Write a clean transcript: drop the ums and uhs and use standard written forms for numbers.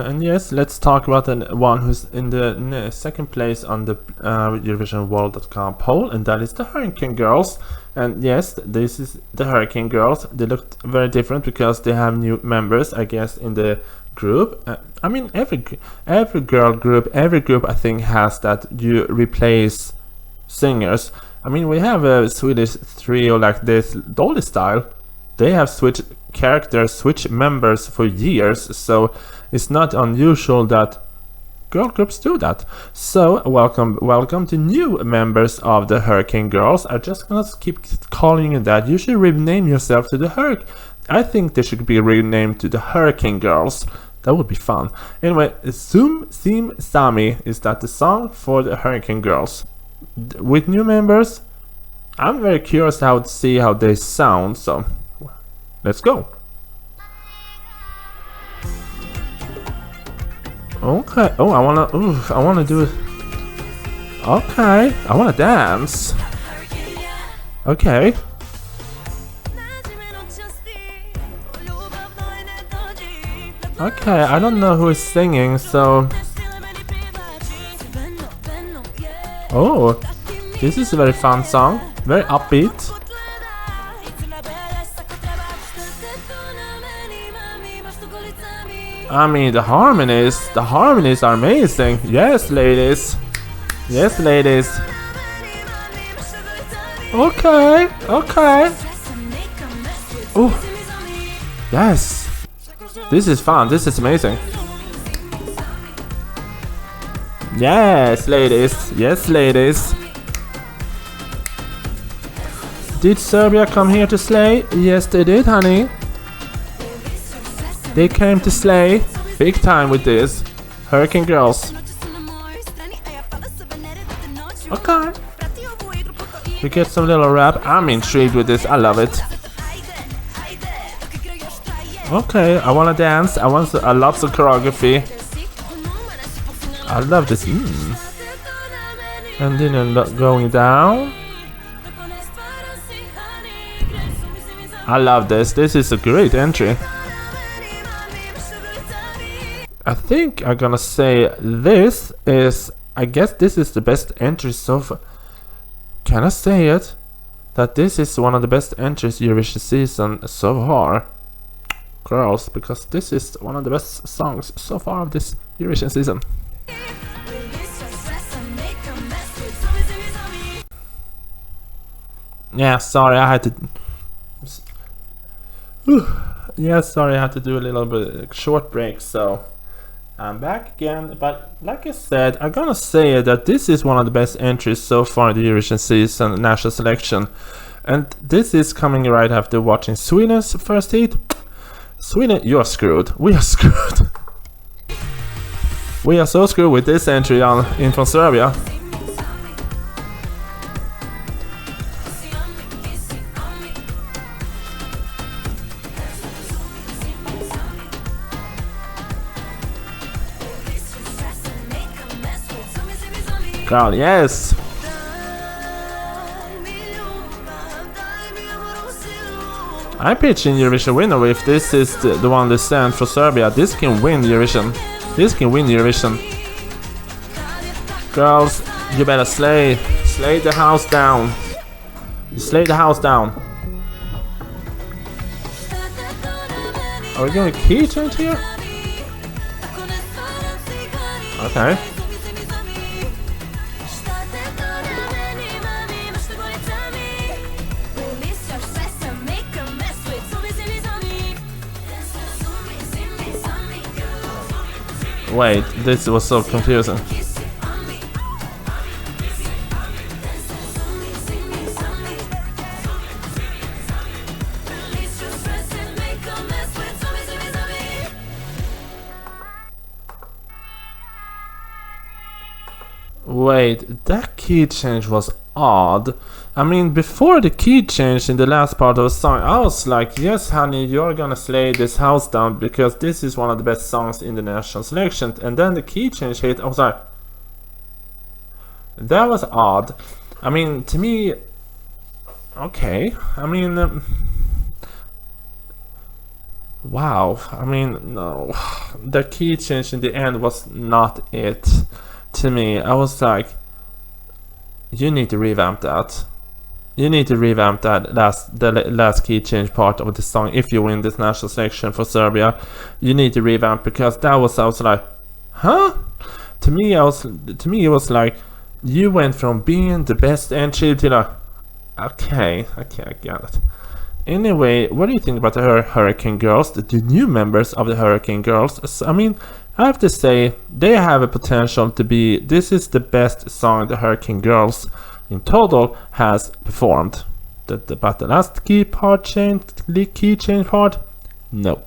And yes, let's talk about the one who's in the second place on the EurovisionWorld.com poll, and that is the Hurricane Girls. And yes, this is the Hurricane Girls. They look very different because they have new members, I guess, in the group. I mean, every girl group, every group I think has that you replace singers. I mean, we have a Swedish trio like this, Dolly Style. They have switched characters, switched members for years, so it's not unusual that girl groups do that. So welcome to new members of the Hurricane Girls. I'm just gonna keep calling you that. You should rename yourself to the Hurricane. I think they should be renamed to the Hurricane Girls. That would be fun. Anyway, Zumi, Zami is that the song for the Hurricane Girls. With new members, I'm very curious to see how they sound, so let's go. Okay. Oh, I wanna do it. Okay, I wanna dance. Okay. Okay, I don't know who is singing, so. Oh, this is a very fun song, very upbeat. I mean, the harmonies are amazing. Yes, ladies. Yes, ladies. Okay. Oh, yes. This is fun. This is amazing. Yes, ladies. Yes, ladies. Did Serbia come here to slay? Yes, they did, honey. They came to slay big time with this. Hurricane Girls. Okay. We get some little rap. I'm intrigued with this. I love it. Okay, I wanna dance. I love some choreography. I love this. And then going down. I love this. This is a great entry. I think I'm gonna say this is. I guess this is the best entry so far. Can I say it? That this is one of the best entries Eurovision season so far. Girls, because this is one of the best songs so far of this Eurovision season. Yeah, sorry, I had to. Yeah, sorry, I had to do a little bit short break, so I'm back again. But like I said, I'm gonna say that this is one of the best entries so far in the Eurovision season national selection, and this is coming right after watching Sweden's first heat. Sweden, you are screwed. We are screwed. We are so screwed with this entry in from Serbia. Girl, yes. I'm pitching Eurovision winner if this is the one they sent for Serbia. This can win Eurovision. This can win Eurovision. Girls, you better slay. Slay the house down. Slay the house down. Are we going to key change here? Okay. Wait, this was so confusing. Wait, that key change was odd. I mean, before the key change in the last part of the song, I was like, yes, honey, you're gonna slay this house down because this is one of the best songs in the national selection. And then the key change hit, I was like, that was odd. I mean, to me, okay. I mean, Wow, I mean, no, the key change in the end was not it. To me, I was like, you need to revamp that. You need to revamp that last key change part of the song if you win this national selection for Serbia. You need to revamp, because I was like, huh? To me, it was like, you went from being the best entry to like, okay, I get it. Anyway, what do you think about the Hurricane Girls, the new members of the Hurricane Girls? I mean, I have to say, they have a potential to be, this is the best song the Hurricane Girls in total has performed. But the last key change part, no.